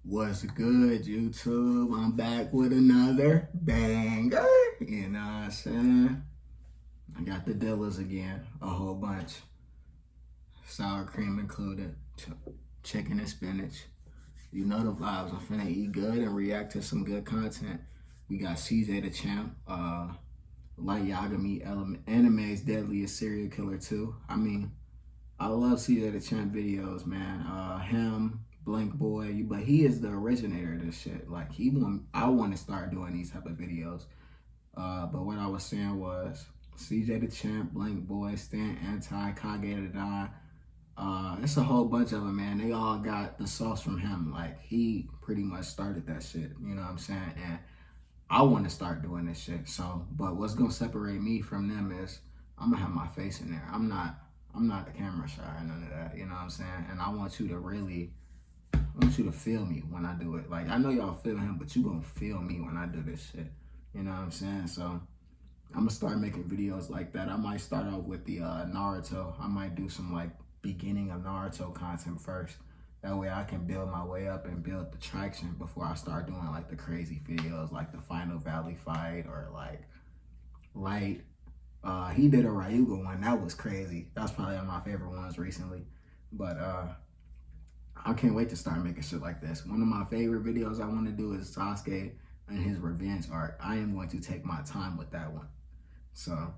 What's good, YouTube? I'm back with another banger. You know what I'm saying? I got the Dillas again, a whole bunch. Sour cream included, chicken and spinach. You know the vibes. I'm finna eat good and react to some good content. We got CJ the Champ, like YAGAMI, Anime's Deadliest Serial Killer 2. I mean, I love CJ the Champ videos, man. Him, Blank Boy, but he is the originator of this shit. Like I want to start doing these type of videos. But what I was saying was CJ the Champ, Blank Boy, Stan Anti, Kage the Die. It's a whole bunch of them, man. They all got the sauce from him. Like he pretty much started that shit. You know what I'm saying? And I want to start doing this shit. So, but what's gonna separate me from them is I'm gonna have my face in there. I'm not the camera shy or none of that. You know what I'm saying? And I want you to feel me when I do it. Like, I know y'all feel him, but you gonna feel me when I do this shit. You know what I'm saying? So, I'm gonna start making videos like that. I might start off with the Naruto. I might do some, like, beginning of Naruto content first. That way I can build my way up and build the traction before I start doing, like, the crazy videos, like the Final Valley fight or, like, Light. He did a Ryuga one. That was crazy. That's probably one of my favorite ones recently. But, I can't wait to start making shit like this. One of my favorite videos I want to do is Sasuke and his revenge arc. I am going to take my time with that one. So,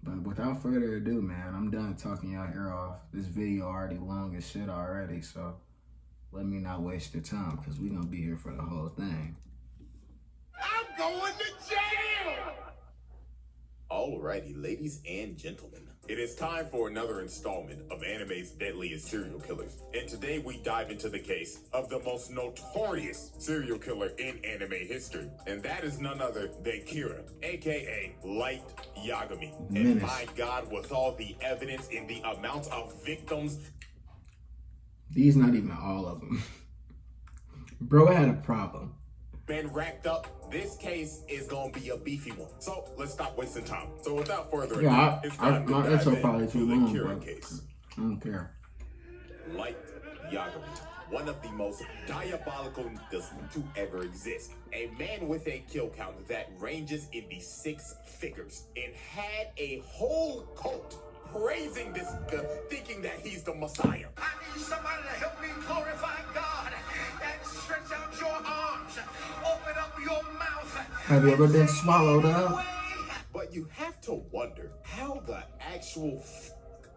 but without further ado, man, I'm done talking y'all ear off. This video already long as shit already, so let me not waste your time because we're going to be here for the whole thing. I'm going to jail! Alrighty, ladies and gentlemen. It is time for another installment of Anime's Deadliest Serial Killers. And today we dive into the case of the most notorious serial killer in anime history. And that is none other than Kira, aka Light Yagami. And my God, with all the evidence and the amount of victims. These not even all of them. Bro had a problem. Been racked up, this case is gonna be a beefy one. So let's stop wasting time. So without further ado, it's time to dive into the Kira case. I don't care. Light Yagami, one of the most diabolical niggas to ever exist. A man with a kill count that ranges in the 6 figures and had a whole cult praising this nigga, thinking that he's the Messiah. I need somebody to help me glorify God and stretch out your arms, open up your mouth. Have you ever been swallowed up? But you have to wonder how the actual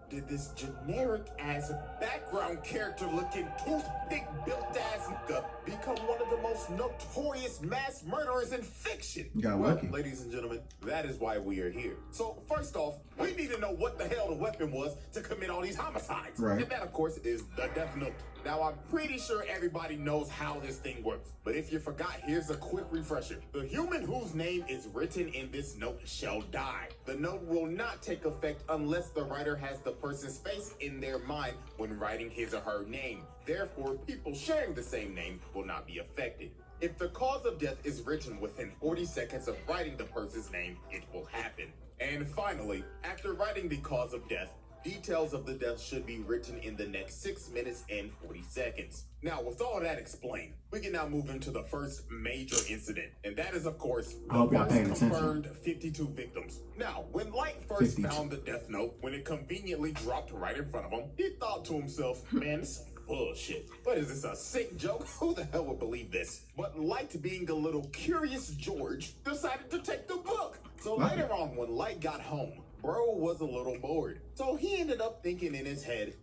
did this generic ass background character looking toothpick built ass nigga become one of the most notorious mass murderers in fiction? You got lucky. Ladies and gentlemen, that is why we are here. So first off, we need to know what the hell the weapon was to commit all these homicides. Right. And that of course is the Death Note. Now I'm pretty sure everybody knows how this thing works, but if you forgot, here's a quick refresher. The human whose name is written in this note shall die. The note will not take effect unless the writer has the person's face in their mind when writing his or her name. Therefore, people sharing the same name will not be affected. If the cause of death is written within 40 seconds of writing the person's name, it will happen. And finally, after writing the cause of death, details of the death should be written in the next 6 minutes and 40 seconds. Now, with all that explained, we can now move into the first major incident. And that is, of course, the first confirmed 52 victims. Now, when Light first found the death note, when it conveniently dropped right in front of him, he thought to himself, man, this is bullshit. What is this, a sick joke? Who the hell would believe this? But Light, being a little curious George, decided to take the book. So later on, when Light got home, bro was a little bored. So he ended up thinking in his head,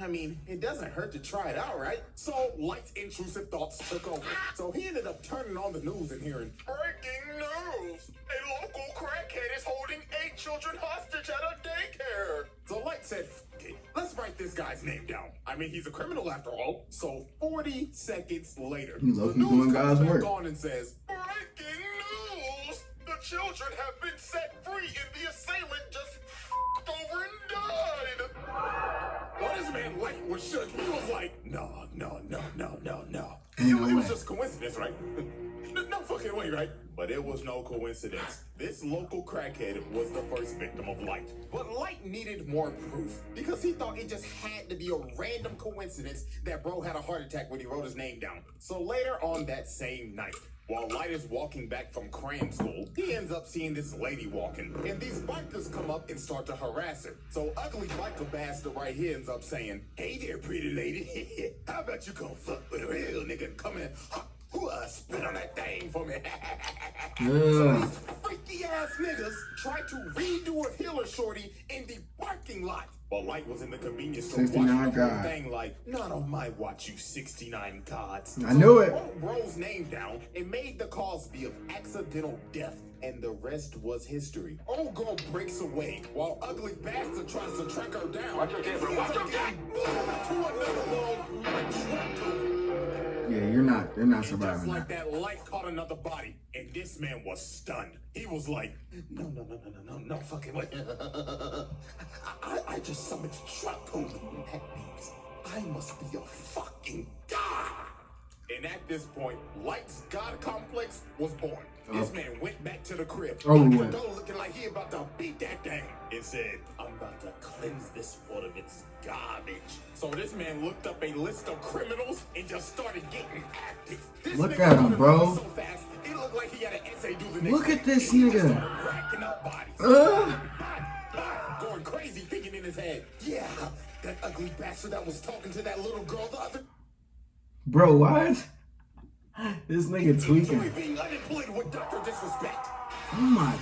I mean, it doesn't hurt to try it out, right? So Light's intrusive thoughts took over. So he ended up turning on the news and hearing, breaking news! A local crackhead is holding 8 children hostage at a daycare. So Light said, it. Let's write this guy's name down. I mean, he's a criminal after all. So 40 seconds later, the news comes back on and says, breaking news! The children have been set free and the assailant just over and died. Well, this man Light was shook. He was like, no. Ain't no It was way. just coincidence, right? No fucking fucking way, right? But it was no coincidence. This local crackhead was the first victim of Light. But Light needed more proof because he thought it just had to be a random coincidence that bro had a heart attack when he wrote his name down. So later on that same night, while Light is walking back from cram school, he ends up seeing this lady walking, and these bikers come up and start to harass her. So ugly biker bastard right here ends up saying, "Hey there, pretty lady. How about you come fuck with a real nigga? Come in, spit on that thing for me." So these freaky ass niggas tried to redo a healer shorty in the parking lot. While Light was in the convenience store watching the whole God. thing like, "Not on my watch, you 69 gods." I knew it. Wrote bro's name down and made the cause be of accidental death, and the rest was history. Old girl breaks away while ugly bastard tries to track her down. Watch your bro. Watch your back. To another world. Yeah, you're not And surviving just like that. that, Light caught another body, and this man was stunned. He was like, no fucking way. I just summoned Shraku. That means I must be a fucking god. And at this point, Light's god complex was born. This man went back to the crib, looking like he about to beat that thing, and said, "I'm about to cleanse this world of its garbage." So this man looked up a list of criminals and just started getting active. This Look nigga at him, started bro. moving so fast, it looked like he had an essay due the next Look at day. this He just nigga. started racking up bodies. Going crazy, thinking in his head, "Yeah, that ugly bastard that was talking to that little girl the other." Bro, what? This nigga Enjoy tweaking. being unemployed with Dr. Disrespect. Oh my.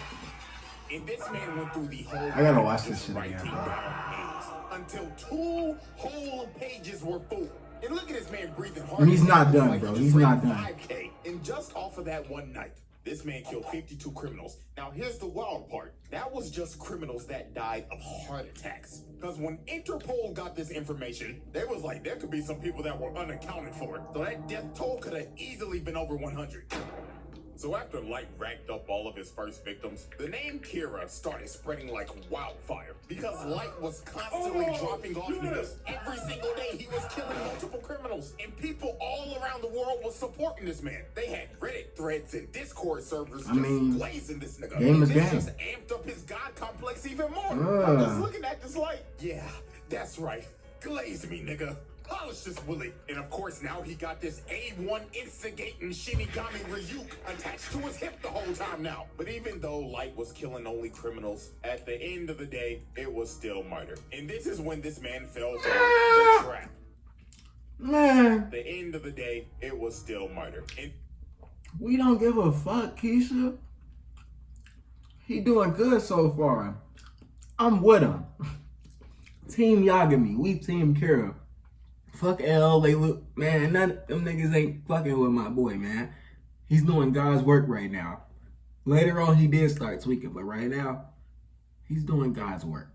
And this man went through the whole. I gotta watch this just shit again, writing bro. down names until 2 whole pages were full. And look at this man breathing hard. And he's not It looks done, like bro. he He's just not ran done. 5K. And just off of that one night, this man killed 52 criminals. Now here's the wild part. That was just criminals that died of heart attacks. Because when Interpol got this information, they was like, there could be some people that were unaccounted for. So that death toll could have easily been over 100. So after Light racked up all of his first victims, the name Kira started spreading like wildfire because Light was constantly dropping off niggas. Every single day he was killing multiple criminals, and people all around the world was supporting this man. They had Reddit threads and Discord servers just blazing this nigga. game is This game. just amped up his god complex even more. Ugh. I'm just looking at this like, yeah, that's right. Glaze me, nigga. Polish this Willie. And of course, now he got this A1 instigating Shinigami Ryuk attached to his hip the whole time now. But even though Light was killing only criminals, at the end of the day, it was still murder. And this is when this man fell for the trap. Man, At the end of the day, it was still murder. And we don't give a fuck, Keisha. He doing good so far. I'm with him. Team Yagami. We team Kira. Fuck L, they look, man, none of them niggas ain't fucking with my boy, man. He's doing God's work right now. Later on, he did start tweaking, but right now, he's doing God's work.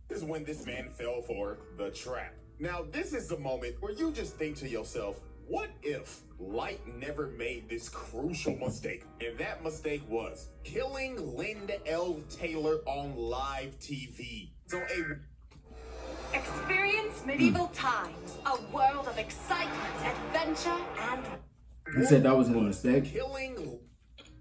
this is when this man fell for the trap. Now, this is the moment where you just think to yourself, what if Light never made this crucial mistake? And that mistake was killing Linda L. Taylor on live TV. So Experience medieval times, a world of excitement, adventure, and... He said that was a mistake. Killing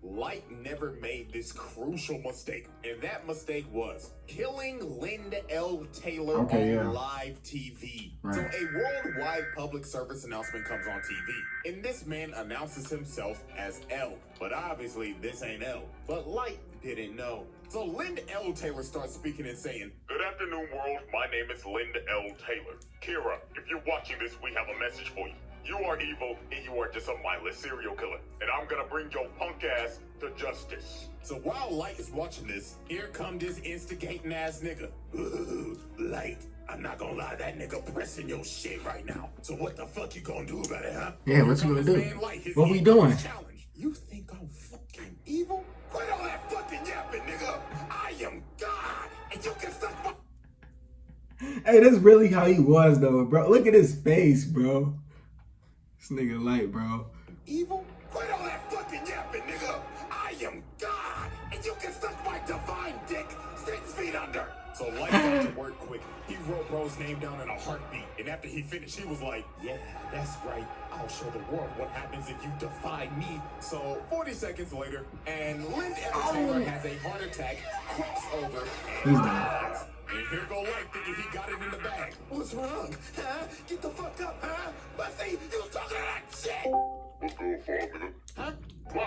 Light never made this crucial mistake, and that mistake was killing Linda L. Taylor on live TV. Right. So a worldwide public service announcement comes on TV, and this man announces himself as L, but obviously this ain't L. But Light didn't know. So Linda L. Taylor starts speaking and saying, "Good afternoon, world. My name is Linda L. Taylor. Kira, if you're watching this, we have a message for you. You are evil, and you are just a mindless serial killer. And I'm gonna bring your punk ass to justice." So while Light is watching this, here come this instigating ass nigga. "Ooh, Light, I'm not gonna lie, that nigga pressing your shit right now. So what the fuck you gonna do about it, huh?" Yeah, what you gonna do? What we doing? Challenge. You think I'm fucking evil? Quit all that fucking yapping, nigga. I am God, and you can suck my... Hey, that's really how he was, though, bro. Look at his face, bro. This nigga Light, bro. Evil? Quit all that fucking yapping, nigga. I am God, and you can suck my divine dick 6 feet under. So Light got to work quick. He wrote bro's name down in a heartbeat. And after he finished, he was like, yeah, that's right. I'll show the world what happens if you defy me. So 40 seconds later, and Lynn Entertainer has a heart attack, crops over, and He's done. dies. And here go Light thinking he got it in the bag. What's wrong? Huh? Get the fuck up, huh? Bussy, you was talking that shit! What's good, for nigga? Huh? Here,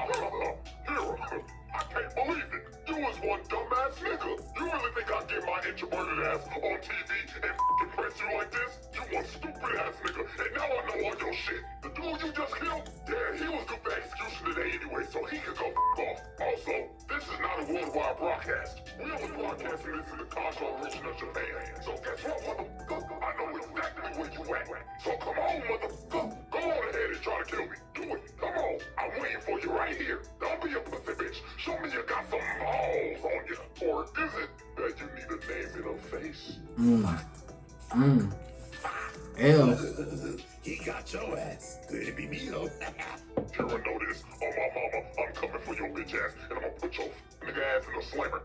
I can't believe it. You was one dumbass nigga. You really think I'd get my introverted ass on TV and f***ing press you like this? You one stupid ass nigga. And now I know all your shit. The dude you just killed, yeah, he was good for execution today anyway, so he could go f*** off. Also, this is not a worldwide broadcast. We only broadcasting this in the console region of Japan. So guess what, motherfucker? I know exactly where you at. So come on, motherfucker. Go on ahead and try to kill me. Do it. Come on. I'm waiting for you right here. Don't be a pussy bitch. Show me you got some balls on you. Or is it that you need a name and a face? Ew. He got your ass. Could it be me, though? Here, know this. On my mama, I'm coming for your bitch ass, and I'm gonna put your nigga ass in a slammer.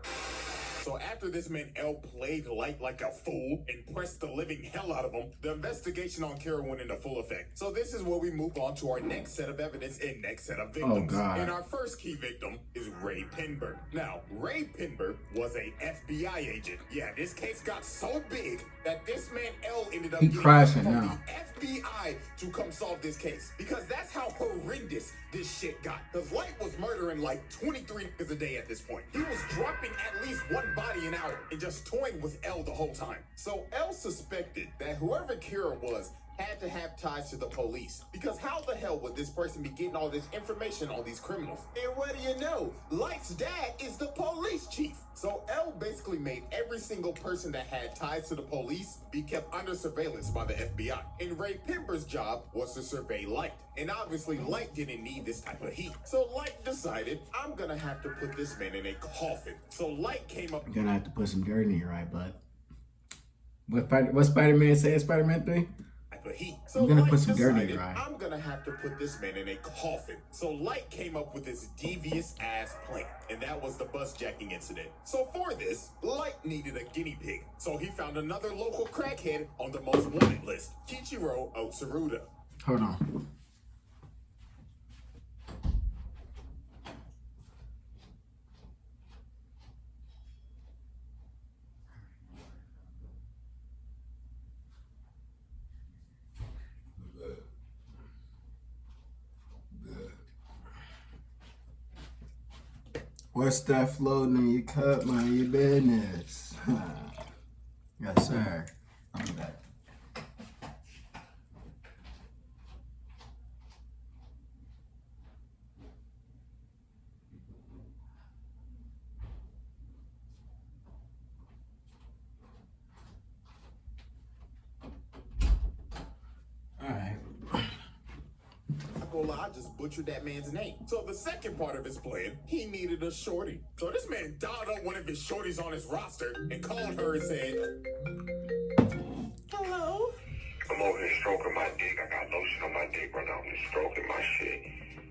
So after this man L played Light like a fool and pressed the living hell out of him, the investigation on Kira went into full effect. So this is where we move on to our next set of evidence and next set of victims. Oh, God. And our first key victim is Ray Pinberg. Now, Ray Pinberg was a FBI agent. Yeah, this case got so big that this man L ended up He getting crashing from now. the FBI to come solve this case. Because that's how horrendous this shit got. Because Light was murdering like 23 niggas a day at this point. He was dropping at least one body an hour and just toying with L the whole time. So L suspected that whoever Kira was had to have ties to the police. Because how the hell would this person be getting all this information on these criminals? And what do you know? Light's dad is the police chief. So L basically made every single person that had ties to the police be kept under surveillance by the FBI. And Ray Pinberg's job was to survey Light. And obviously Light didn't need this type of heat. So Light decided, I'm gonna have to put this man in a coffin. So Light came up. You're gonna have to put some dirt in your right butt. What Spider-Man said, Spider-Man 3? Heat. I'm So gonna Light put some dirt in decided, your eye. I'm gonna have to put this man in a coffin. So Light came up with this devious ass plan, and that was the bus jacking incident. So for this, Light needed a guinea pig. So he found another local crackhead on the most wanted list, Kichiro Otsuruda. Hold on. What's that floating in your cup? Mind your business. Yes, sir. I'm back. I just butchered that man's name. So the second part of his plan, he needed a shorty. So this man dialed up one of his shorties on his roster and called her and said, hello? I'm over here stroking my dick. I got lotion on my dick right now. I'm just stroking my shit.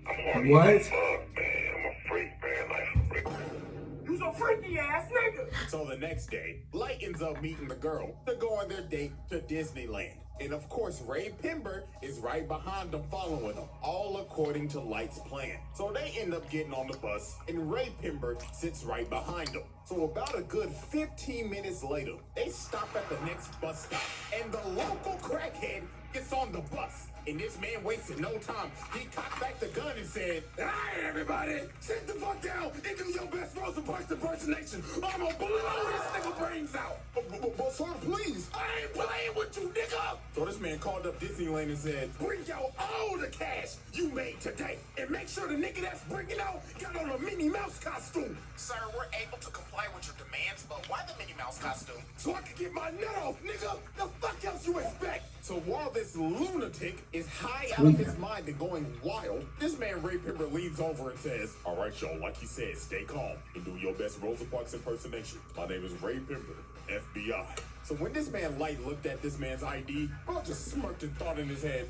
I'm horny. What? Fuck, man. I'm a freak, man. Like, for real. You's a freaky ass nigga. So the next day, Light ends up meeting the girl to go on their date to Disneyland. And of course, Ray Pinberg is right behind them following them, all according to Light's plan. So they end up getting on the bus, and Ray Pinberg sits right behind them. So about a good 15 minutes later, they stop at the next bus stop, and the local crackhead gets on the bus. And this man wasted no time. He cocked back the gun and said, "Hey, everybody, sit the fuck down and do your best Rosa Parks impersonation. I'm gonna blow this nigga brains out." But sir, please, I ain't playing with you, nigga. So this man called up Disneyland and said, "Bring out all the cash you made today, and make sure the nigga that's bringing out got on a Minnie Mouse costume." Sir, we're able to comply with your demands, but why the Minnie Mouse costume? So I can get my nut off, nigga. The fuck else you expect? So while this lunatic is high out of his mind and going wild, this man Ray Pinberg leans over and says, "All right, y'all, like he said, stay calm and do your best Rosa Parks impersonation. My name is Ray Pinberg, FBI." So when this man Light looked at this man's ID, bro just smirked and thought in his head,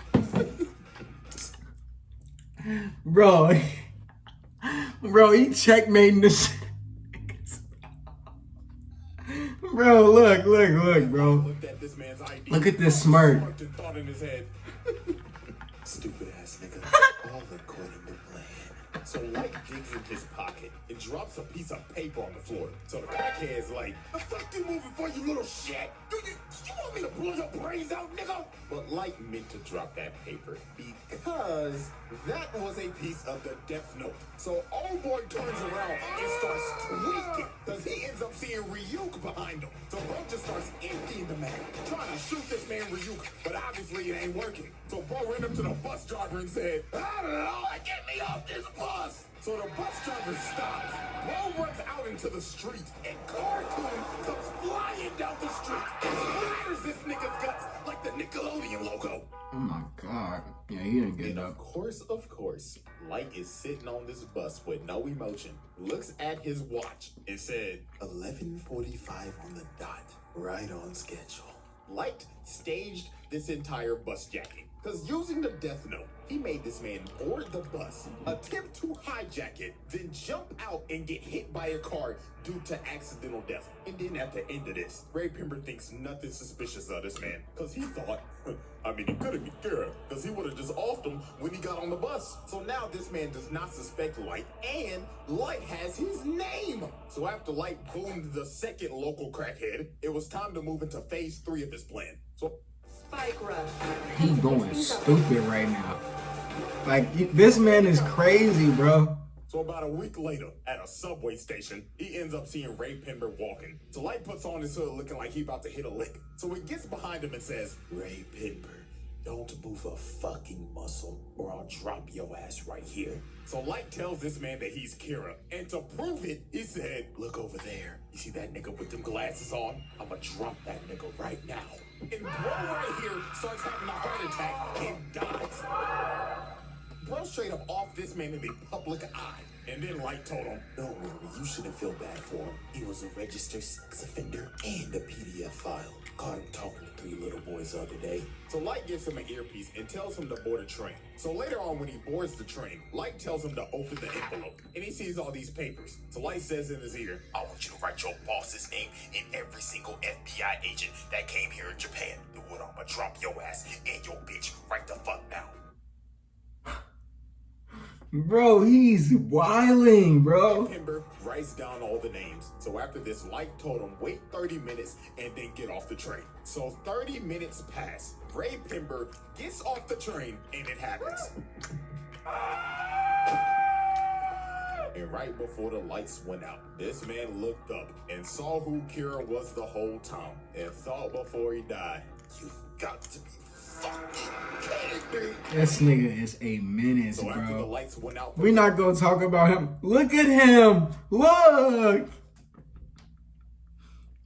Bro, he checkmating this. Bro, look, bro. looked at this this man's ID. Look at this smirk. Smirked and thought in his head, stupid ass nigga, all according to plan. So Light digs in his pocket and drops a piece of paper on the floor. So the crackhead's like, the fuck you moving for, you little shit? You want me to blow your brains out, nigga? But Light meant to drop that paper because that was a piece of the death note. So old boy turns around and starts tweaking because he ends up seeing Ryuk behind him. So bro just starts emptying the mag, trying to shoot this man Ryuk, but obviously it ain't working. So bro ran up to the bus driver and said, I don't know, get me off this bus. So the bus driver stops. Bro runs out into the street, and Cartoon comes flying down the street and splatters this nigga's guts like the Nickelodeon logo. Oh my god. Yeah, he didn't get And it of up. course, Light is sitting on this bus with no emotion, looks at his watch, and said, 11:45 on the dot, right on schedule. Light staged this entire bus jacking, because using the death note, he made this man board the bus, attempt to hijack it, then jump out and get hit by a car due to accidental death. And then at the end of this, Ray Pember thinks nothing suspicious of this man, because he thought, he could have been Kira, because he would have just offed him when he got on the bus. So now this man does not suspect Light, and Light has his name. So after Light boomed the second local crackhead, it was time to move into phase 3 of his plan. So Spike rush. He going stupid right now. Like, this man is crazy, bro. So about a week later, at a subway station, he ends up seeing Ray Pember walking. So Light puts on his hood looking like he about to hit a lick. So he gets behind him and says, Ray Pember, don't move a fucking muscle or I'll drop your ass right here. So Light tells this man that he's Kira. And to prove it, he said, look over there. You see that nigga with them glasses on? I'ma drop that nigga right now. And bro right here starts having a heart attack and dies. Bro straight up off this man in the public eye. And then Light told him, don't worry, you shouldn't feel bad for him. He was a registered sex offender and a PDF file. Caught him talking to 3 little boys the other day. So Light gives him an earpiece and tells him to board a train. So later on when he boards the train, Light tells him to open the envelope. And he sees all these papers. So Light says in his ear, I want you to write your boss's name and every single FBI agent that came here in Japan. Do what, I'ma drop your ass and your bitch right the fuck now. Bro, he's wilding, bro. Pember writes down all the names. So after this, Light told him wait 30 minutes and then get off the train. So 30 minutes pass. Ray Pember gets off the train and it happens. And right before the lights went out, this man looked up and saw who Kira was the whole time and thought before he died, you've got to be fucking kidding me. This nigga is a menace, So after the bro. lights went out, We're not gonna talk about him. Look at him. Look.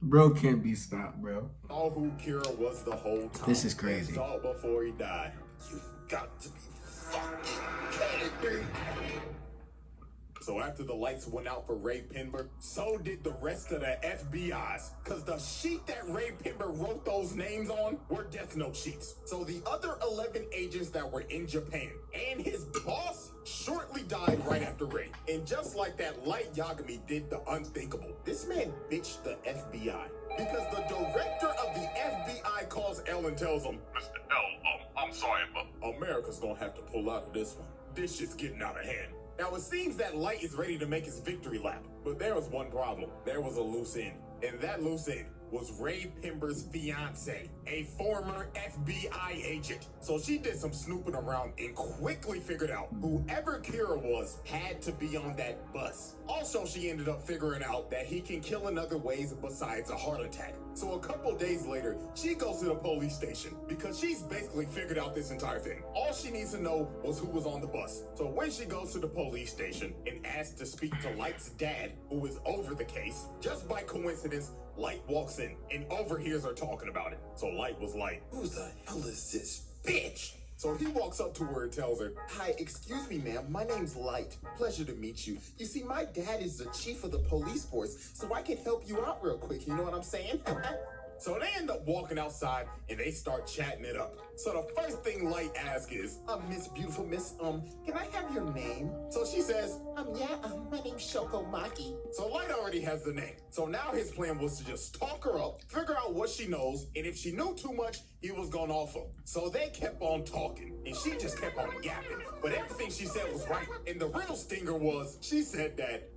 Bro can't be stopped, bro. saw who Kira was the whole time. This is crazy. And thought before he died, you've got to be fucking kidding me. So after the lights went out for Ray Pember, so did the rest of the FBI's. Cause the sheet that Ray Pember wrote those names on were death note sheets. So the other 11 agents that were in Japan and his boss shortly died right after Ray. And just like that, Light Yagami did the unthinkable. This man bitched the FBI. Because the director of the FBI calls L and tells him, Mr. L, I'm sorry, but America's gonna have to pull out of this one. This shit's getting out of hand. Now it seems that Light is ready to make his victory lap, but there was one problem. There was a loose end, and that loose end was Ray Pember's fiance, a former FBI agent. So she did some snooping around and quickly figured out whoever Kira was had to be on that bus. Also, she ended up figuring out that he can kill in other ways besides a heart attack. So a couple days later, she goes to the police station because she's basically figured out this entire thing. All she needs to know was who was on the bus. So when she goes to the police station and asks to speak to Light's dad, who is over the case, just by coincidence, Light walks in and overhears her talking about it. So Light was like, who the hell is this bitch? So he walks up to her and tells her, hi, excuse me, ma'am. My name's Light. Pleasure to meet you. You see, my dad is the chief of the police force, so I can help you out real quick. You know what I'm saying? So they end up walking outside and they start chatting it up. So the first thing Light asks is, Miss Beautiful Miss, can I have your name? So she says, my name's Shoko Maki. So Light already has the name. So now his plan was to just talk her up, figure out what she knows, and if she knew too much, he was gonna off her. So they kept on talking, and she just kept on yapping. But everything she said was right. And the real stinger was, she said that,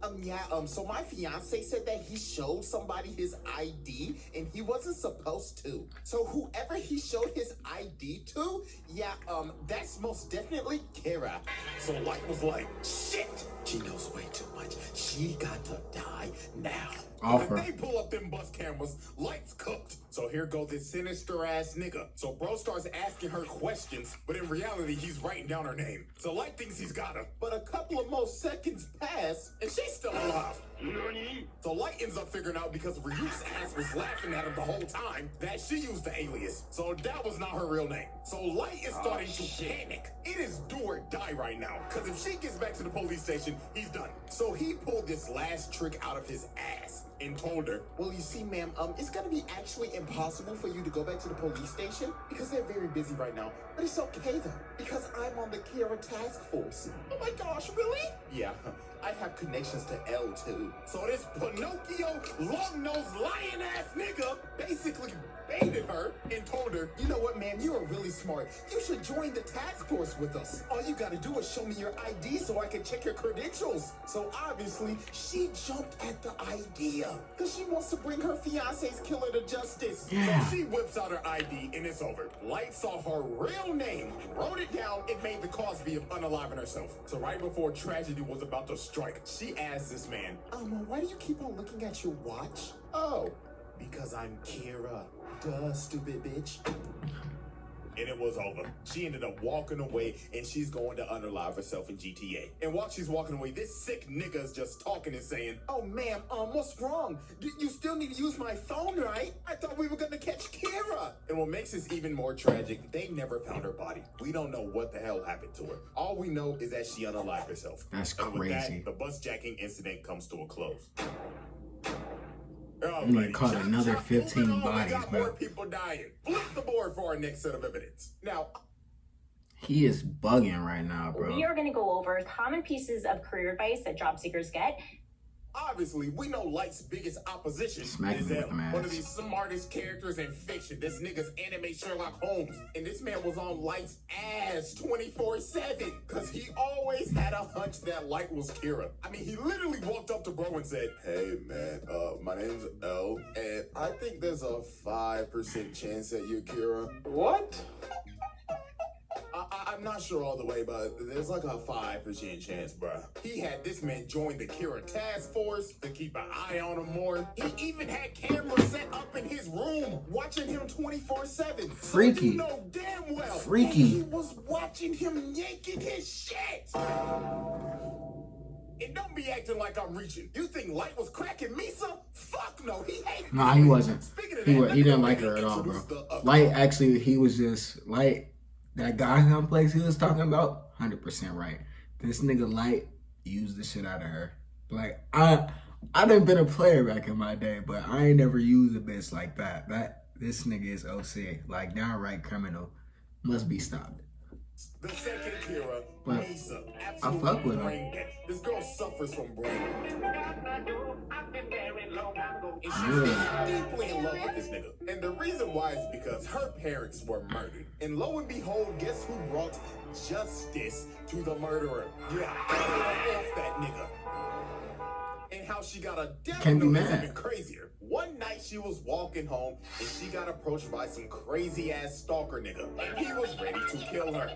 so my fiance said that he showed somebody his ID, and he wasn't supposed to. So whoever he showed his ID to, that's most definitely Kira. So Light was like, shit, she knows way too much. She got to die now. Offer. If they pull up them bus cameras, Light's cooked. So here goes this sinister ass nigga. So bro starts asking her questions, but in reality, he's writing down her name. So Light thinks he's got her. But a couple of more seconds pass, and she's still alive. So Light ends up figuring out, because Ryuk's ass was laughing at him the whole time, that she used the alias. So that was not her real name. So Light is starting to panic. It is do or die right now, because if she gets back to the police station, he's done. So he pulled this last trick out of his ass and told her, well, you see, ma'am, it's gonna be actually impossible for you to go back to the police station because they're very busy right now. But it's okay though, because I'm on the Kira task force. Oh my gosh, really? Yeah, I have connections to L too. So this Pinocchio, long-nosed, lion-ass nigga basically baited her and told her, you know what, man, you are really smart. You should join the task force with us. All you gotta do is show me your ID so I can check your credentials. So obviously, she jumped at the idea because she wants to bring her fiance's killer to justice. Yeah. So she whips out her ID and it's over. Light saw her real name, wrote it down, and made the Cosby of unaliving herself. So right before tragedy was about to strike, she asked this man, why do you keep on looking at your watch? Oh, because I'm Kira. Duh, stupid bitch. And it was over. She ended up walking away, and she's going to unalive herself in GTA. And while she's walking away, this sick nigga is just talking and saying, oh, ma'am, what's wrong? You still need to use my phone, right? I thought we were gonna catch Kira. And what makes this even more tragic, they never found her body. We don't know what the hell happened to her. All we know is that she unalived herself. That's and with crazy. that, the bus jacking incident comes to a close. We caught another 15 bodies, got bro. more people dying. Flip the board for our next set of evidence. Now, He is bugging right now, bro. We are going to go over common pieces of career advice that job seekers get. obviously, we know Light's biggest opposition Smack is me that with my one ass. of these smartest characters in fiction. This nigga's anime Sherlock Holmes. And this man was on Light's ass 24/7. Because he always had a hunch that Light was Kira. I mean, he literally walked up to bro and said, hey, man, my name's L, and I think there's a 5% chance that you're Kira. What? I'm not sure all the way, but there's like a 5% chance, bruh. He had this man join the Kira task force to keep an eye on him more. He even had cameras set up in his room, watching him 24/7. Freaky. So you know damn well. Freaky. He was watching him yanking his shit. And don't be acting like I'm reaching. You think Light was cracking Misa? Fuck no, he hated me. Nah, he wasn't. Speaking of He that, didn't like her at all, bro. Light, actually, he was just, Light, that guy someplace he was talking about, 100% right. This nigga Light used the shit out of her. Like, I done been a player back in my day, but I ain't never used a bitch like that. This nigga is OC, like downright criminal. Must be stopped. The second Kira, But Misa, I fuck with her. brain dead. This girl suffers from brain dead. And she's Yeah. deeply in love with this nigga. And the reason why is because her parents were murdered. And lo and behold, guess who brought justice to the murderer? Yeah, off that nigga. And how she got a death Can't be note is mad. even crazier. One night she was walking home and she got approached by some crazy ass stalker nigga. And he was ready to kill her.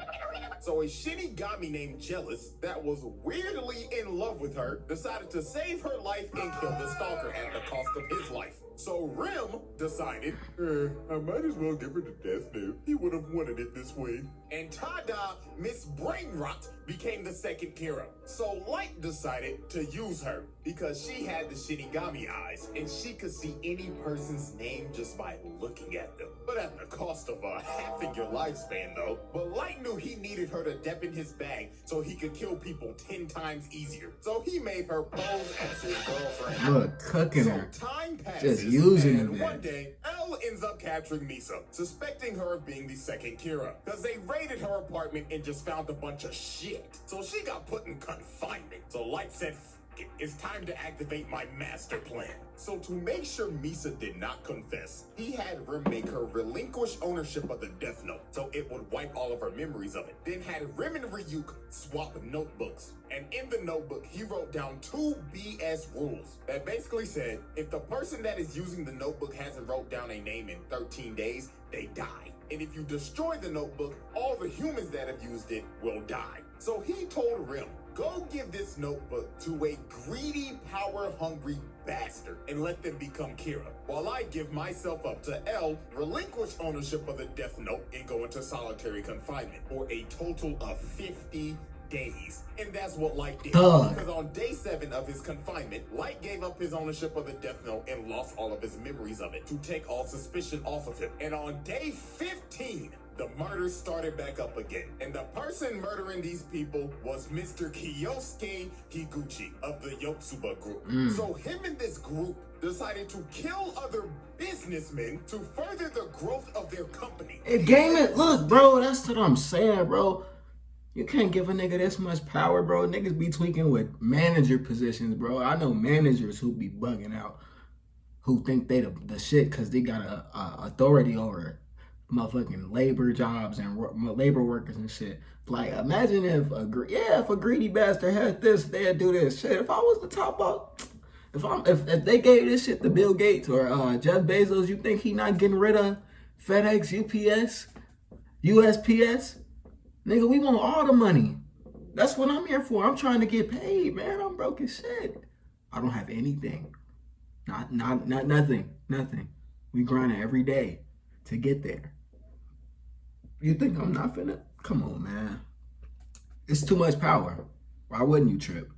So a YAGAMI named Jealous, that was weirdly in love with her, decided to save her life and kill the stalker at the cost of his life. So Rim decided, I might as well give her the death note. He would have wanted it this way. And ta-da, Miss Brainrot became the second Kira. So Light decided to use her because she had the Shinigami eyes and she could see any person's name just by looking at them. But at the cost of halving your lifespan though. But Light knew he needed her to dip in his bag so he could kill people 10 times easier. So he made her pose as his girlfriend. Look, cooking So her. time passes, Just using and the one bitch. day, Elle ends up capturing Misa, suspecting her of being the second Kira, because they raided her apartment and just found a bunch of shit. So she got put in confinement. So Light said, "F it, it's time to activate my master plan." So to make sure Misa did not confess, he had Rim make her relinquish ownership of the Death Note, so it would wipe all of her memories of it. Then had Rim and Ryuk swap notebooks. And in the notebook, he wrote down 2 BS rules that basically said, if the person that is using the notebook hasn't wrote down a name in 13 days, they die. And if you destroy the notebook, all the humans that have used it will die. So he told Rim, go give this notebook to a greedy, power-hungry bastard and let them become Kira, while I give myself up to Elle, relinquish ownership of the Death Note, and go into solitary confinement for a total of 50 days. And that's what Light did. Thug. Because on day 7 of his confinement, Light gave up his ownership of the Death Note and lost all of his memories of it to take all suspicion off of him. And on day 15, the murders started back up again. And the person murdering these people was Mr. Kiyosuke Higuchi of the Yotsuba group. So him and this group decided to kill other businessmen to further the growth of their company. It game it. Look, bro, that's what I'm saying, bro. You can't give a nigga this much power, bro. Niggas be tweaking with manager positions, bro. I know managers who be bugging out, who think they the shit because they got a authority over motherfucking labor jobs and labor workers and shit. Like, imagine if a greedy bastard had this, they'd do this shit. If I was the top up, if they gave this shit to Bill Gates or Jeff Bezos, you think he not getting rid of FedEx, UPS, USPS? Nigga, we want all the money. That's what I'm here for. I'm trying to get paid, man. I'm broke as shit. I don't have anything. Nothing. We grinding every day to get there. You think I'm not finna? Come on, man. It's too much power. Why wouldn't you trip?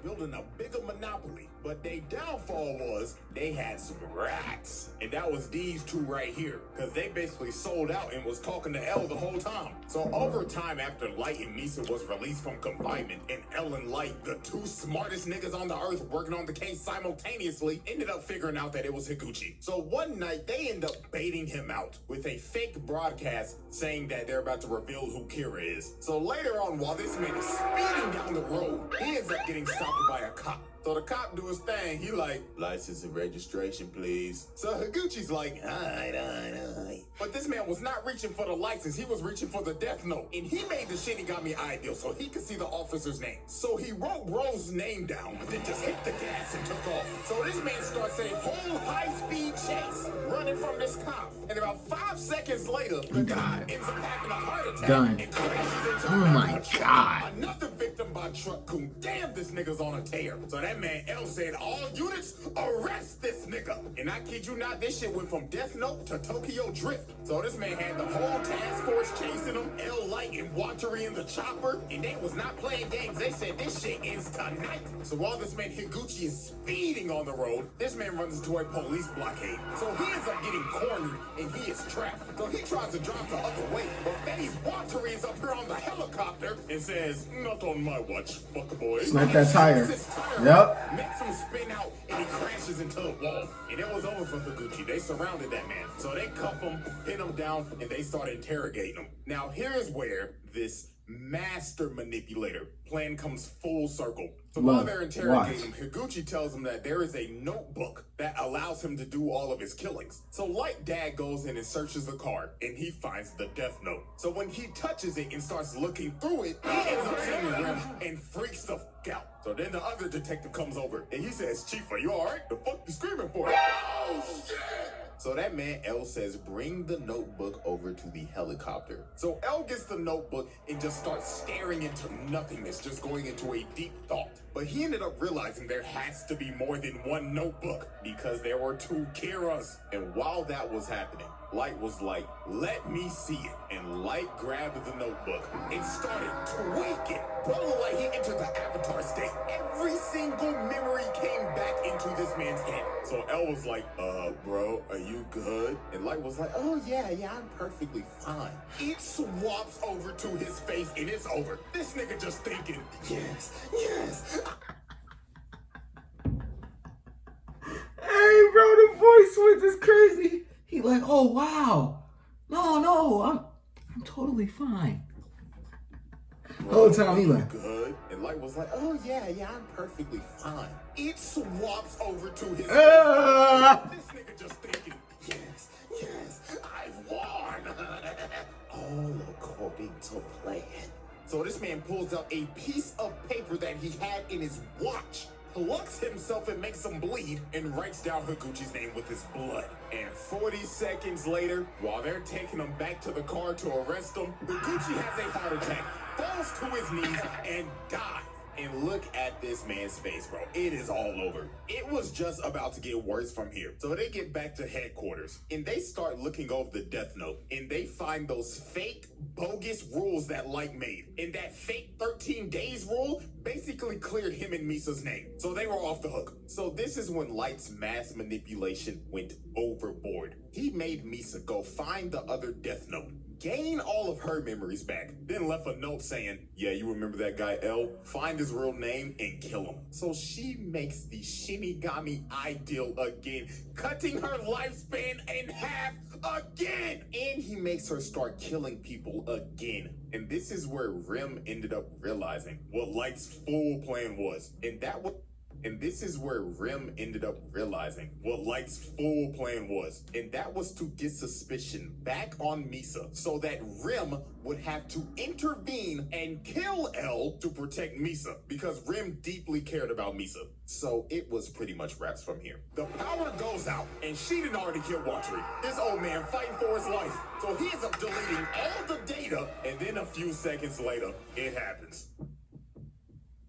Building a bigger monopoly. But their downfall was they had some rats. And that was these two right here. Because they basically sold out and was talking to Elle the whole time. So over time, after Light and Misa was released from confinement, and Elle and Light, the 2 smartest niggas on the earth working on the case simultaneously, ended up figuring out that it was Higuchi. So one night, they end up baiting him out with a fake broadcast saying that they're about to reveal who Kira is. So later on, while this man is speeding down the road, he ends up getting stopped by a cop. So the cop do his thing. He like, license and registration, please. So Higuchi's like, all right. But this man was not reaching for the license. He was reaching for the Death Note. And he made the Shinigami ideal so he could see the officer's name. So he wrote Bro's name down, but then just hit the gas and took off. So this man starts a whole high-speed chase, running from this cop. And about 5 seconds later, the cop ends up having a heart attack. Done. And crashes into Oh my God. another victim by truck. Coon. Damn, this nigga's on a tear. So that man L said, all units, arrest this nigga. And I kid you not, this shit went from Death Note to Tokyo Drift. So this man had the whole task force chasing him, L Light and Watchery in the chopper, and they was not playing games. They said this shit ends tonight. So while this man Higuchi is speeding on the road, this man runs into a police blockade. So he ends up getting cornered and he is trapped. So he tries to drive the other way, but Betty's Watchery is up here on the helicopter and says, not on my watch, fuckboy. Smack that tire. Yep. Makes him spin out and he crashes into the wall. And it was over for Higuchi. They surrounded that man. So they cuff him, pin him down, and they start interrogating him. Now here's where this master manipulator plan comes full circle. So while they're interrogating him, Higuchi tells him that there is a notebook that allows him to do all of his killings. So Light Dad goes in and searches the car, and he finds the Death Note. So when he touches it and starts looking through it, he ends up seeing Rim and freaks the f out. So then the other detective comes over, and he says, Chief, are you alright? The fuck you screaming for? Oh, shit! So that man L says, bring the notebook over to the helicopter. So L gets the notebook and just starts staring into nothingness, just going into a deep thought. But he ended up realizing there has to be more than one notebook because there were 2 Kiras. And while that was happening, Light was like, let me see it. And Light grabbed the notebook and started tweaking. Bro looked like he entered the Avatar state. Every single memory came back into this man's head. So L was like, bro, are you good? And Light was like, oh yeah, I'm perfectly fine. It swaps over to his face and it's over. This nigga just thinking, yes. Hey, bro, the voice switch is crazy. He like, oh wow, no, I'm totally fine. The whole time he like, good. And Light was like, oh yeah, I'm perfectly fine. It swaps over to his This nigga just thinking, yes, I've won. All according to plan. So this man pulls out a piece of paper that he had in his watch, plucks himself and makes him bleed, and writes down Higuchi's name with his blood. And 40 seconds later, while they're taking him back to the car to arrest him, Higuchi has a heart attack, falls to his knees, and dies. And look at this man's face, bro. It is all over. It was just about to get worse from here. So they get back to headquarters, and they start looking over the death note, and they find those fake, bogus rules that Light made. And that fake 13 days rule basically cleared him and Misa's name. So they were off the hook. So this is when Light's mass manipulation went overboard. He made Misa go find the other death note, gain all of her memories back, then left a note saying, yeah, you remember that guy L? Find his real name and kill him. So she makes the Shinigami ideal again, cutting her lifespan in half again. And he makes her start killing people again. And this is where Rim ended up realizing what Light's full plan was. And this is where Rim ended up realizing what Light's full plan was. And that was to get suspicion back on Misa so that Rim would have to intervene and kill L to protect Misa, because Rim deeply cared about Misa. So it was pretty much wraps from here. The power goes out and she didn't already kill Watari. This old man fighting for his life. So he ends up deleting all the data, and then a few seconds later, it happens.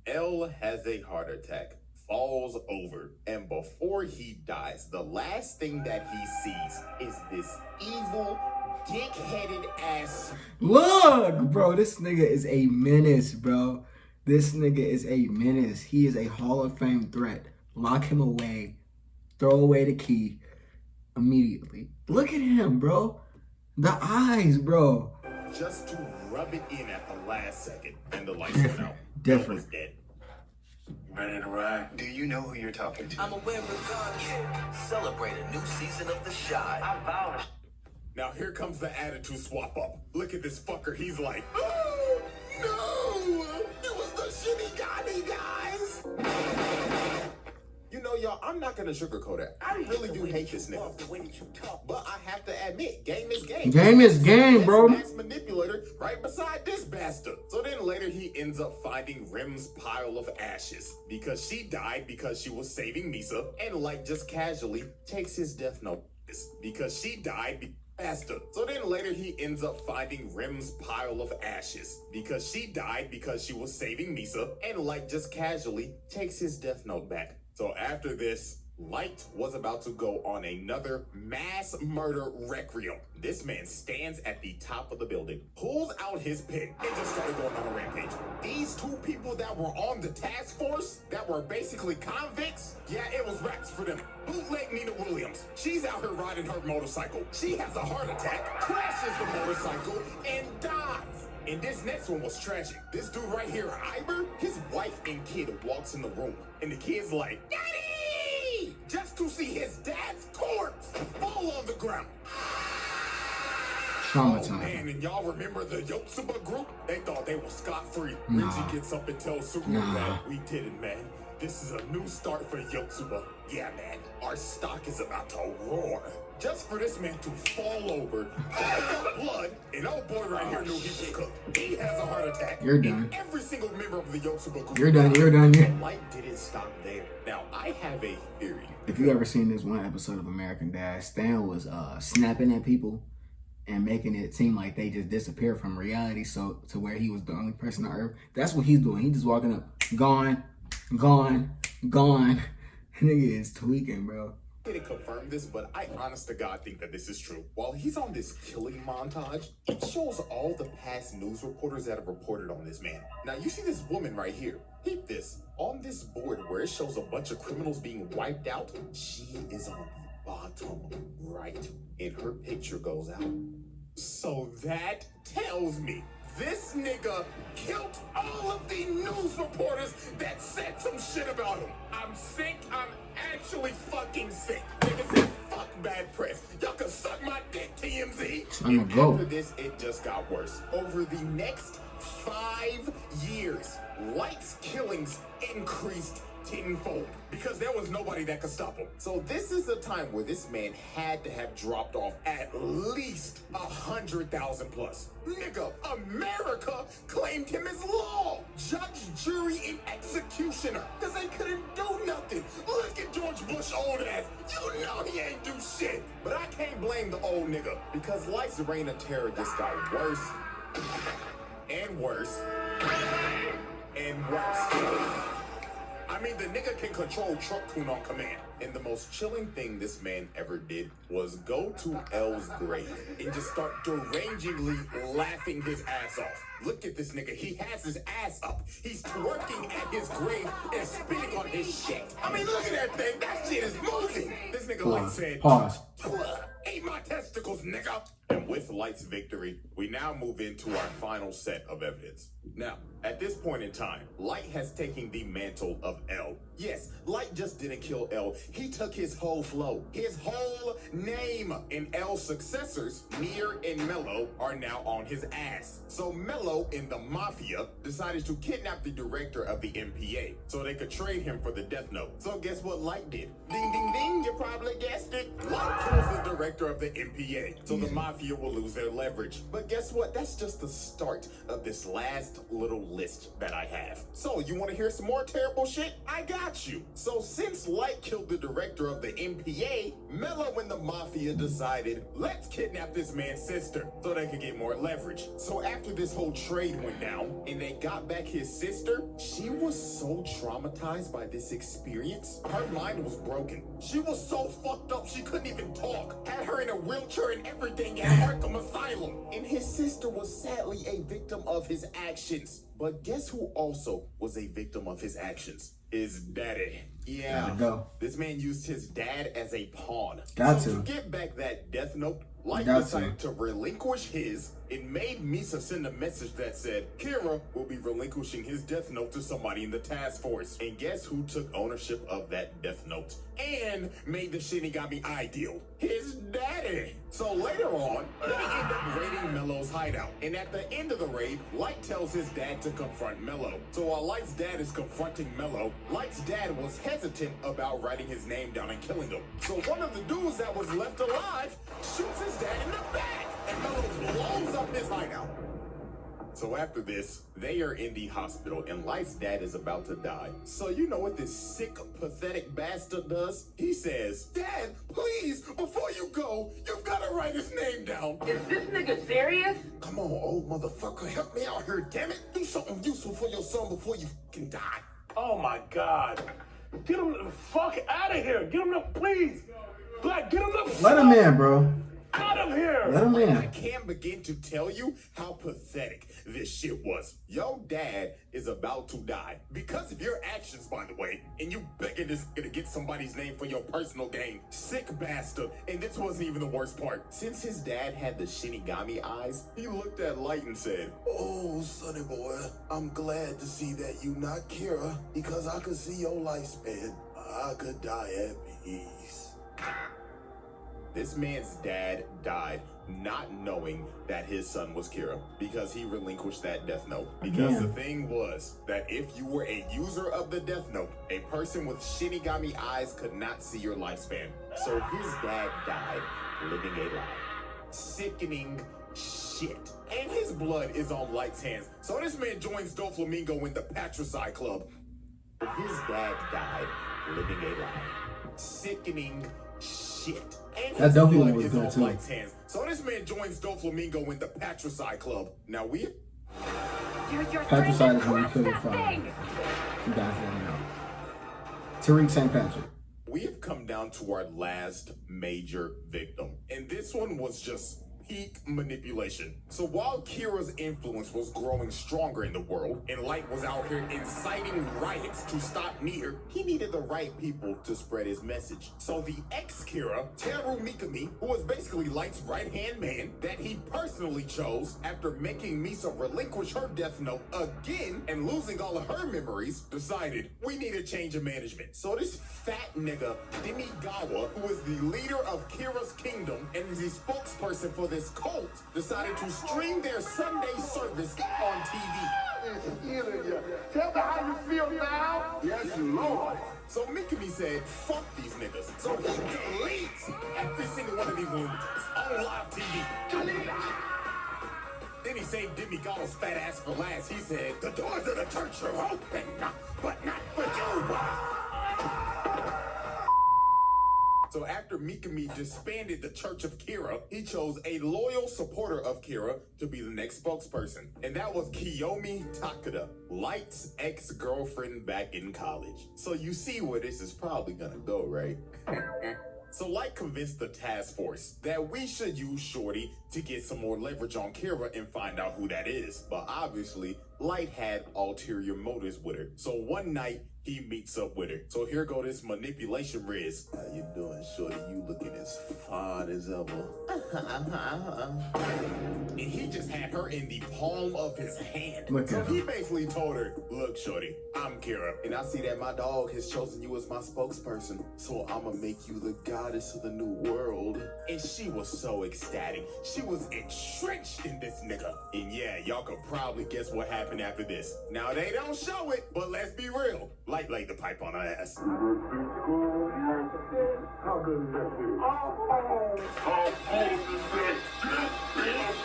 L has a heart attack, falls over, and before he dies, the last thing that he sees is this evil, dick-headed ass. look, bro, this nigga is a menace, bro. This nigga is a menace. He is a Hall of Fame threat. Lock him away. Throw away the key immediately. Look at him, bro. The eyes, bro. Just to rub it in at the last second, and the lights went out. Different. L was dead. Ready to ride? Do you know who you're talking to? I'm aware regardless. Celebrate a new season of The Shy. I vow to. Now here comes the attitude swap up. Look at this fucker. He's like, oh, no! It was the Shinigami, guys! You know, y'all, I'm not gonna sugarcoat it. I really do hate this nigga. But I have to admit, game is game. Game is game, bro. Max manipulator right beside this bastard. So then later he ends up finding Rim's pile of ashes, because she died because she was saving Misa, and Light just casually takes his death note because she died bastard. So then later he ends up finding Rim's pile of ashes because she died because she was saving Misa, and Light just casually takes his death note back. So after this, Light was about to go on another mass murder requiem. This man stands at the top of the building, pulls out his pen, and just started going on a rampage. These two people that were on the task force, that were basically convicts, yeah, it was raps for them. Bootleg Nina Williams. She's out here riding her motorcycle. She has a heart attack, crashes the motorcycle, and dies. And this next one was tragic. This dude right here, Iber, his wife and kid walks in the room, and the kid's like, Daddy! Just to see his dad's corpse fall on the ground. Traumatized. Oh man, and y'all remember the Yotsuba group? They thought they were scot-free. Nah. Reggie gets up and tells Subaru that we did it, man. This is a new start for Yotsuba. Yeah, man, our stock is about to roar. Just for this man to fall over, cough up blood, and old boy right here knew he was cooked. He has a heart attack. You're done. And every single member of the Yotsuba group. You're done. And Light didn't stop there. Now, I have a theory. If you ever seen this one episode of American Dad, Stan was snapping at people and making it seem like they just disappeared from reality, so to where he was the only person on Earth. That's what he's doing. He just walking up, gone. Nigga is tweaking, bro. Didn't confirm this, but I honest to God think that this is true. While he's on this killing montage, it shows all the past news reporters that have reported on this man. Now you see this woman right here. Peep this. On this board where it shows a bunch of criminals being wiped out, she is on the bottom right. And her picture goes out. So that tells me this nigga killed all of the news reporters that said some shit about him. I'm sick. I'm actually fucking sick. Nigga said fuck bad press. Y'all can suck my dick, TMZ. I'ma go. After this, it just got worse. Over the next 5 years, Light's killings increased tenfold because there was nobody that could stop him. So this is the time where this man had to have dropped off at least 100,000 plus. Nigga, America claimed him as law, judge, jury, and executioner because they couldn't do nothing. Look at George Bush old ass. You know he ain't do shit. But I can't blame the old nigga because Light's reign of terror just got worse and worse and worse. I mean, the nigga can control Truck Kun on command. And the most chilling thing this man ever did was go to L's grave and just start derangingly laughing his ass off. Look at this nigga. He has his ass up. He's twerking at his grave and spitting on his shit. I mean, look at that thing. That shit is moving. This nigga like said, Pause. Ate my testicles, nigga. And with Light's victory, we now move into our final set of evidence. Now, at this point in time, Light has taken the mantle of L. Yes, Light just didn't kill L. He took his whole flow, his whole name. And L's successors, Near and Mello, are now on his ass. So Mello and the Mafia decided to kidnap the director of the MPA so they could trade him for the Death Note. So guess what Light did? Ding, ding, ding, you probably guessed it. Light kills the director of the MPA, so the Mafia will lose their leverage. But guess what? That's just the start of this last little list that I have. So you want to hear some more terrible shit? I got you. So since Light killed the director of the MPA, Mello and the Mafia decided, let's kidnap this man's sister so they could get more leverage. So after this whole trade went down and they got back his sister, she was so traumatized by this experience, her mind was broken. She was so fucked up she couldn't even talk. Had her in a wheelchair and everything at Arkham Asylum. And his sister was sadly a victim of his actions. But guess who also was a victim of his actions? His daddy. Yeah, this man used his dad as a pawn. To get back that Death Note, Light decided to relinquish his and made Misa send a message that said Kira will be relinquishing his Death Note to somebody in the task force. And guess who took ownership of that Death Note and made the Shinigami ideal? His daddy. So later on, they end up raiding Mello's hideout. And at the end of the raid, Light tells his dad to confront Mello. So while Light's dad is confronting Mello, Light's dad was hesitant about writing his name down and killing him. So one of the dudes that was left alive shoots his dad in the back, and Mello blows up his hideout. So after this, they are in the hospital and Light's dad is about to die. So you know what this sick, pathetic bastard does? He says, Dad, please, before you go, you've got to write his name down. Is this nigga serious? Come on, old motherfucker, help me out here, damn it. Do something useful for your son before you can die. Oh my God. Get him the fuck out of here. Get him the, please. Black, get him the Let him in, bro. Out of here. Let him in. I can't begin to tell you how pathetic this shit was. Your dad is about to die because of your actions, by the way, and you begging this to get somebody's name for your personal gain. Sick bastard. And this wasn't even the worst part. Since his dad had the Shinigami eyes, he looked at Light and said, Oh, sonny boy, I'm glad to see that you not Kira because I could see your lifespan. I could die at peace. This man's dad died not knowing that his son was Kira because he relinquished that Death Note. Because the thing was that if you were a user of the Death Note, a person with Shinigami eyes could not see your lifespan. So his dad died living a lie. Sickening shit. And his blood is on Light's hands. So this man joins Doflamingo in the Patricide Club. His dad died living a lie. Sickening shit. And that definitely was good too. Light's hands. So this man joins Doflamingo in the Patricide Club. Now Patricide is when you kill your father. You guys don't know. Tariq St. Patrick. we have come down to our last major victim. And this one was just peak manipulation. So while Kira's influence was growing stronger in the world, and Light was out here inciting riots to stop Nier, he needed the right people to spread his message. So the ex-Kira, Teru Mikami, who was basically Light's right-hand man, that he personally chose after making Misa relinquish her death note again and losing all of her memories, decided we need a change of management. So this fat nigga, Demigawa, who is the leader of Kira's kingdom and is the spokesperson for this cult, decided to stream their Sunday service on TV. Tell me how you feel now. Yes, Lord. So Mikami said, fuck these niggas. So he deletes every single one of these lunatics on live TV. Then he saved Demigawa's fat ass for last. He said, the doors of the church are open, but not for you. So after Mikami disbanded the Church of Kira, he chose a loyal supporter of Kira to be the next spokesperson. And that was Kiyomi Takeda, Light's ex-girlfriend back in college. So you see where this is probably gonna go, right? So Light convinced the task force that we should use Shorty to get some more leverage on Kira and find out who that is. But obviously, Light had ulterior motives with her. So one night, he meets up with her. So here go this manipulation Riz. How you doing, Shorty? You looking as fine as ever. And he just had her in the palm of his hand. So he basically told her, look, Shorty, I'm Kira, and I see that my dog has chosen you as my spokesperson. So I'ma make you the goddess of the new world. And she was so ecstatic. She was entrenched in this nigga. And yeah, y'all could probably guess what happened after this. Now they don't show it, but let's be real. Light laid the pipe on her ass. How good is that feel? How cold is that?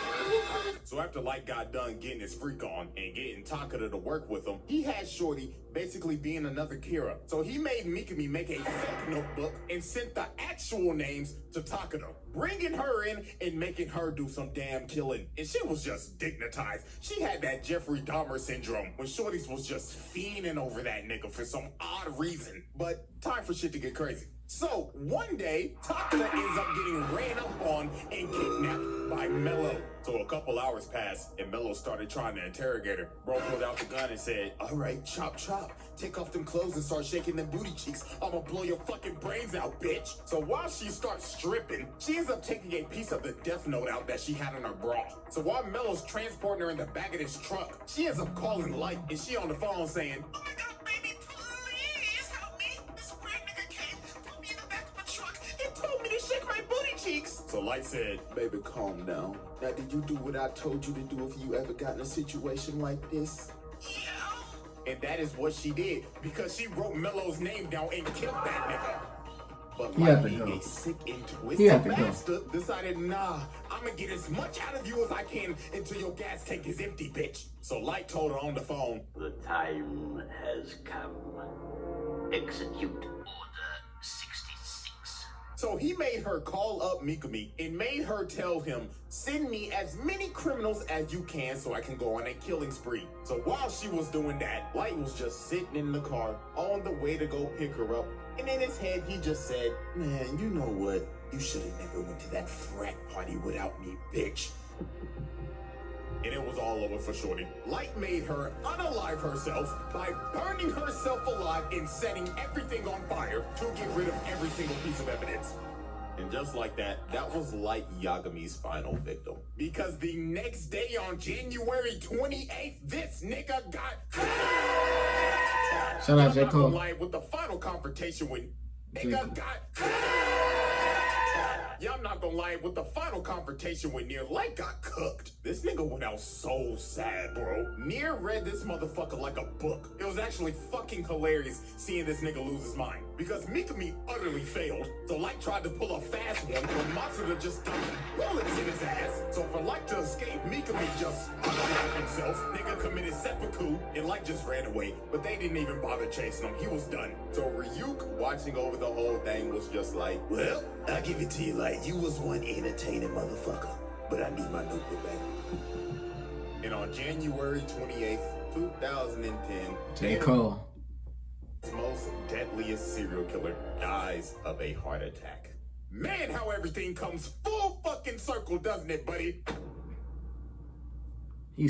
So after Light got done getting his freak on and getting Takeda to work with him, he had Shorty basically being another Kira. So he made Mikami make a fake notebook and sent the actual names to Takeda, bringing her in and making her do some damn killing. And she was just dignitized. She had that Jeffrey Dahmer syndrome when Shorty's was just fiending over that nigga for some odd reason. But time for shit to get crazy. So one day, Takeda ends up getting ran up on and kidnapped by Mello. So a couple hours passed and Mello started trying to interrogate her. Bro pulled out the gun and said, all right, chop chop. Take off them clothes and start shaking them booty cheeks. I'ma blow your fucking brains out, bitch. So while she starts stripping, she ends up taking a piece of the death note out that she had on her bra. So while Mello's transporting her in the back of this truck, she ends up calling Light and she on the phone saying, Oh my God, baby, please help me. This weird nigga came, put me in the back of a truck, and told me to shake my booty cheeks. So Light said, baby, calm down. Now, did you do what I told you to do if you ever got in a situation like this? Yeah. And that is what she did, because she wrote Mello's name down and killed that nigga. But He had Light, to being go. a sick and He had twisted to go. bastard, decided, nah, I'm gonna get as much out of you as I can until your gas tank is empty, bitch. So Light told her on the phone, The time has come. Execute Order 66. So he made her call up Mikami and made her tell him, send me as many criminals as you can so I can go on a killing spree. So while she was doing that, Light was just sitting in the car on the way to go pick her up. And in his head, he just said, man, you know what? You should have never went to that frat party without me, bitch. And it was all over for Shorty. Light made her unalive herself by burning herself alive and setting everything on fire to get rid of every single piece of evidence. And just like that, that was Light Yagami's final victim. Because the next day on January 28th, this nigga got Shout out J. I'm not Cole. gonna lie, with the final confrontation when nigga got yeah, I'm not gonna lie, with the final confrontation when Nier Light got cooked, this nigga went out so sad, bro. Nier read this motherfucker like a book. It was actually fucking hilarious seeing this nigga lose his mind. Because Mikami utterly failed, so Light tried to pull a fast one, but Matsuda just dumped bullets in his ass. So for Light to escape, Mikami just unalive himself. Nigga committed seppuku, and Light just ran away. But they didn't even bother chasing him. He was done. So Ryuk, watching over the whole thing, was just like, well, I'll give it to you, Light. You was one entertaining motherfucker. But I need my notebook back. And on January 28th, 2010, J. Cole. most deadly deadliest serial killer dies of a heart attack. Man, how everything comes full fucking circle, doesn't it, buddy?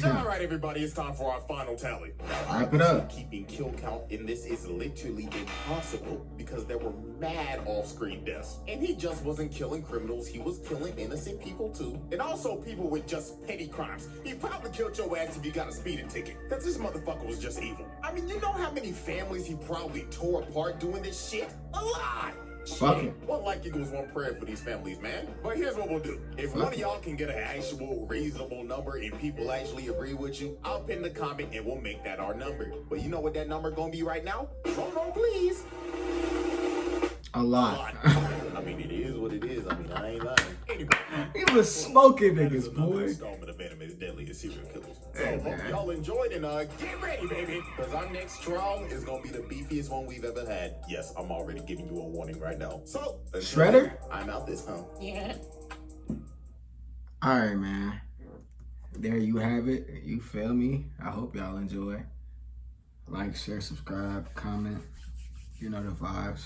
All right, everybody, it's time for our final tally. Wrap it up. Keeping kill count in this is literally impossible because there were mad off-screen deaths. And he just wasn't killing criminals, he was killing innocent people too. And also people with just petty crimes. He probably killed your ass if you got a speeding ticket. Because this motherfucker was just evil. I mean, you know how many families he probably tore apart doing this shit? A lot! Fuck it. One like equals one prayer for these families, man. But here's what we'll do. If one of y'all can get an actual reasonable number and people actually agree with you, I'll pin the comment and we'll make that our number. But you know what that number gonna be right now? Drum roll, please. A lot. I mean, it is what it is. I mean, I ain't lying. Anyway, He was smoking niggas, boy. installment of Anime's Deadliest Serial Killers. So hope y'all enjoyed and get ready, baby, because our next trial is gonna be the beefiest one we've ever had. Yes, I'm already giving you a warning right now. So Shredder? I'm out this time. Yeah. All right, man. There you have it. You feel me? I hope y'all enjoy. Like, share, subscribe, comment. You know the vibes.